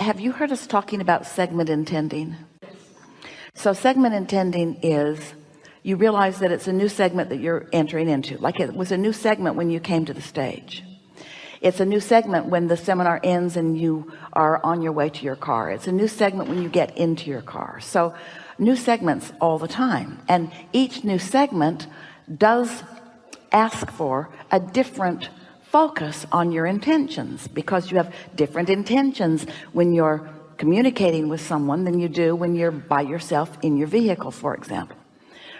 Have you heard us talking about segment intending? So segment intending is you realize that it's a new segment that you're entering into, like it was a new segment when you came to the stage. It's a new segment when the seminar ends and you are on your way to your car. It's a new segment when you get into your car. So new segments all the time, and each new segment does ask for a different focus on your intentions, because you have different intentions when you're communicating with someone than you do when you're by yourself in your vehicle, for example.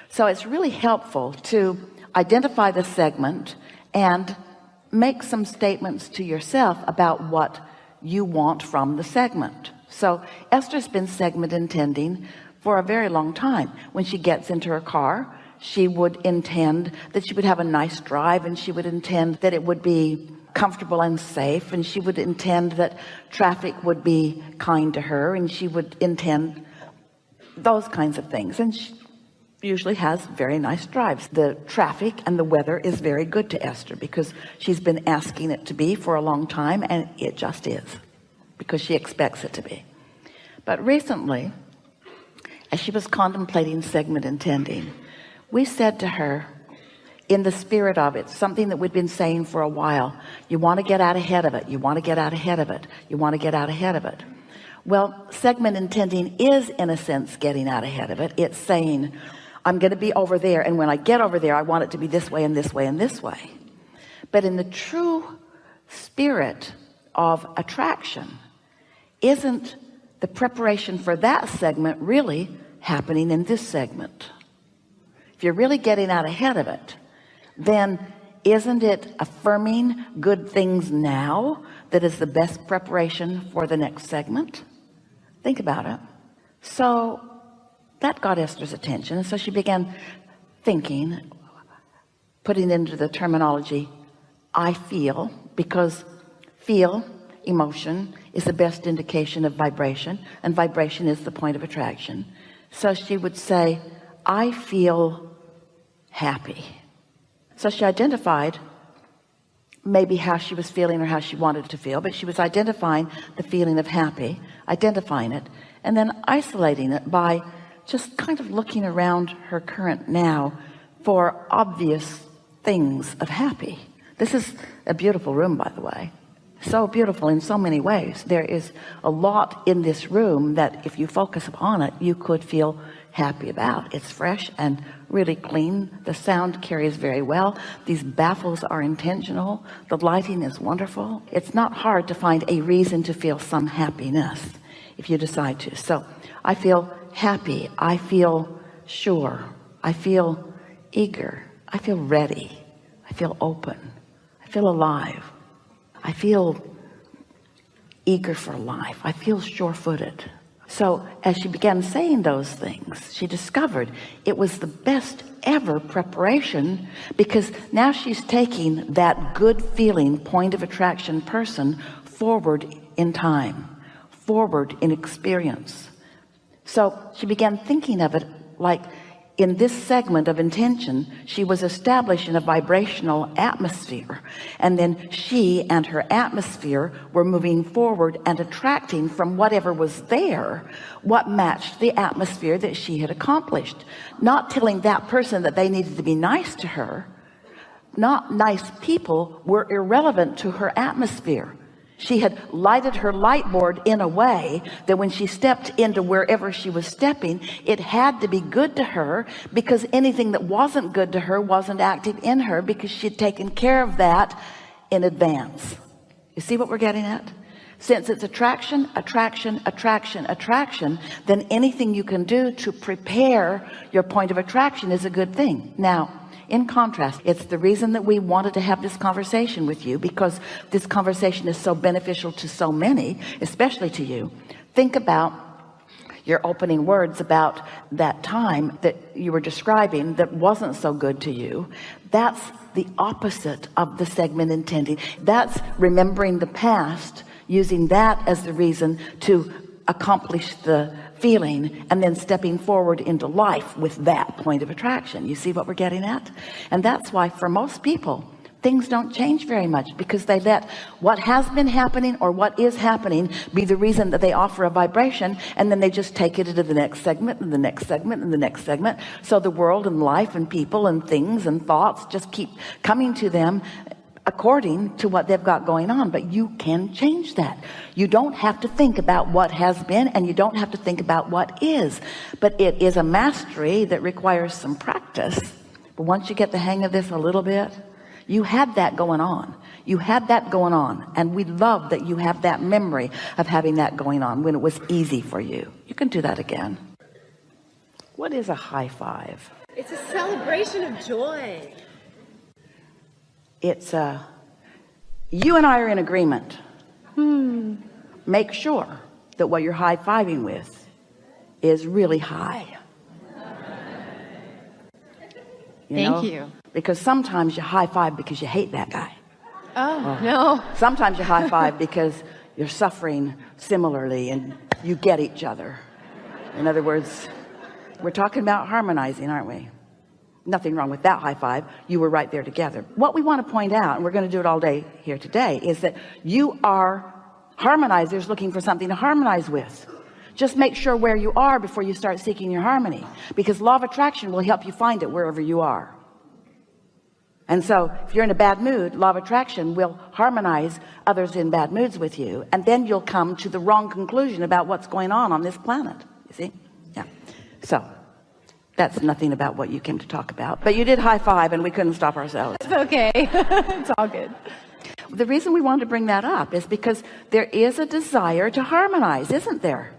So it's really helpful to identify the segment and make some statements to yourself about what you want from the segment. So Esther's been segment intending for a very long time. When she gets into her car, she would intend that she would have a nice drive, and she would intend that it would be comfortable and safe, and she would intend that traffic would be kind to her, and she would intend those kinds of things. And she usually has very nice drives. The traffic and the weather is very good to Esther because she's been asking it to be for a long time, and it just is, because she expects it to be. But recently, as she was contemplating segment intending, we said to her, in the spirit of it, something that we'd been saying for a while: you want to get out ahead of it, you want to get out ahead of it, you want to get out ahead of it. Well, segment intending is, in a sense, getting out ahead of it. It's saying, I'm going to be over there, and when I get over there, I want it to be this way and this way and this way. But in the true spirit of attraction, isn't the preparation for that segment really happening in this segment? If you're really getting out ahead of it, then isn't it affirming good things now that is the best preparation for the next segment? Think about it. So that got Esther's attention, and so she began thinking, putting into the terminology, I feel, because feel, emotion, is the best indication of vibration, and vibration is the point of attraction. So she would say, I feel happy. So she identified maybe how she was feeling or how she wanted to feel, but she was identifying the feeling of happy, identifying it, and then isolating it by just kind of looking around her current now for obvious things of happy. This is a beautiful room, by the way. So beautiful in so many ways. There is a lot in this room that if you focus upon it, you could feel happy about. It's fresh and really clean. The sound carries very well. These baffles are intentional. The lighting is wonderful. It's not hard to find a reason to feel some happiness if you decide to. So I feel happy. I feel sure. I feel eager. I feel ready. I feel open. I feel alive. I feel eager for life. I feel sure-footed. So as she began saying those things, she discovered it was the best ever preparation, because now she's taking that good feeling point of attraction person forward in time, forward in experience. So she began thinking of it like, in this segment of intention, she was establishing a vibrational atmosphere, and then she and her atmosphere were moving forward and attracting from whatever was there what matched the atmosphere that she had accomplished. Not telling that person that they needed to be nice to her. Not nice people were irrelevant to her atmosphere. She had lighted her light board in a way that when she stepped into wherever she was stepping, it had to be good to her, because anything that wasn't good to her wasn't active in her, because she'd taken care of that in advance. You see what we're getting at? Since it's attraction, attraction, attraction, attraction, then anything you can do to prepare your point of attraction is a good thing. Now, in contrast, it's the reason that we wanted to have this conversation with you, because this conversation is so beneficial to so many, especially to you. Think about your opening words about that time that you were describing that wasn't so good to you. That's the opposite of the segment intending. That's remembering the past, using that as the reason to accomplish the feeling, and then stepping forward into life with that point of attraction. You see what we're getting at? And that's why for most people, things don't change very much, because they let what has been happening or what is happening be the reason that they offer a vibration, and then they just take it into the next segment and the next segment and the next segment. So the world and life and people and things and thoughts just keep coming to them according to what they've got going on. But you can change that. You don't have to think about what has been, and you don't have to think about what is, but it is a mastery that requires some practice. But once you get the hang of this a little bit, you had that going on. You had that going on. And we love that you have that memory of having that going on when it was easy for you. You can do that again. What is a high five? It's a celebration of joy. It's you and I are in agreement. Make sure that what you're high-fiving with is really high. Thank you. Because sometimes you high-five because you hate that guy. Oh, no. Sometimes you high-five because you're suffering similarly and you get each other. In other words, we're talking about harmonizing, aren't we? Nothing wrong with that high five. You were right there together. What we want to point out, and we're going to do it all day here today, is that you are harmonizers looking for something to harmonize with. Just make sure where you are before you start seeking your harmony, because law of attraction will help you find it wherever you are. And so if you're in a bad mood, law of attraction will harmonize others in bad moods with you, and then you'll come to the wrong conclusion about what's going on this planet. You see? Yeah. So that's nothing about what you came to talk about, but you did high five and we couldn't stop ourselves. It's okay. It's all good. The reason we wanted to bring that up is because there is a desire to harmonize, isn't there?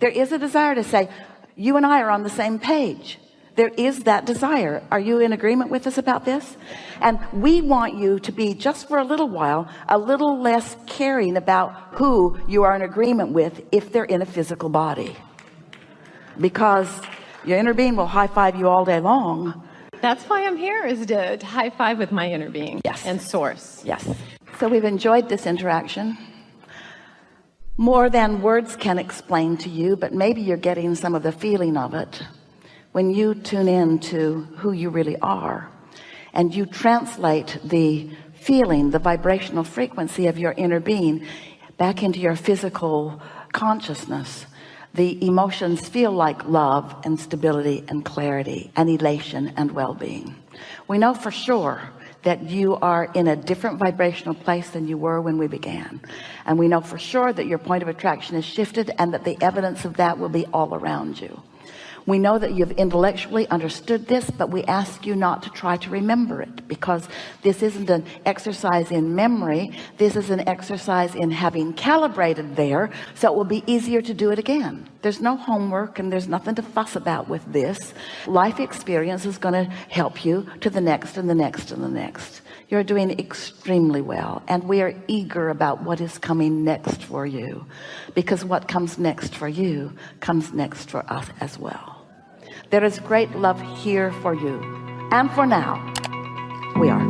There is a desire to say, you and I are on the same page. There is that desire. Are you in agreement with us about this? And we want you to be, just for a little while, a little less caring about who you are in agreement with if they're in a physical body, because your inner being will high five you all day long. That's why I'm here, is to high five with my inner being. Yes. And source. Yes. So we've enjoyed this interaction. More than words can explain to you, but maybe you're getting some of the feeling of it when you tune in to who you really are, and you translate the feeling, the vibrational frequency of your inner being back into your physical consciousness. The emotions feel like love and stability and clarity and elation and well-being. We know for sure that you are in a different vibrational place than you were when we began. And we know for sure that your point of attraction is shifted, and that the evidence of that will be all around you. We know that you've intellectually understood this, but we ask you not to try to remember it, because this isn't an exercise in memory. This is an exercise in having calibrated there, so it will be easier to do it again. There's no homework and there's nothing to fuss about with this. Life experience is going to help you to the next and the next and the next. You're doing extremely well, and we are eager about what is coming next for you, because what comes next for you comes next for us as well. There is great love here for you, and for now we are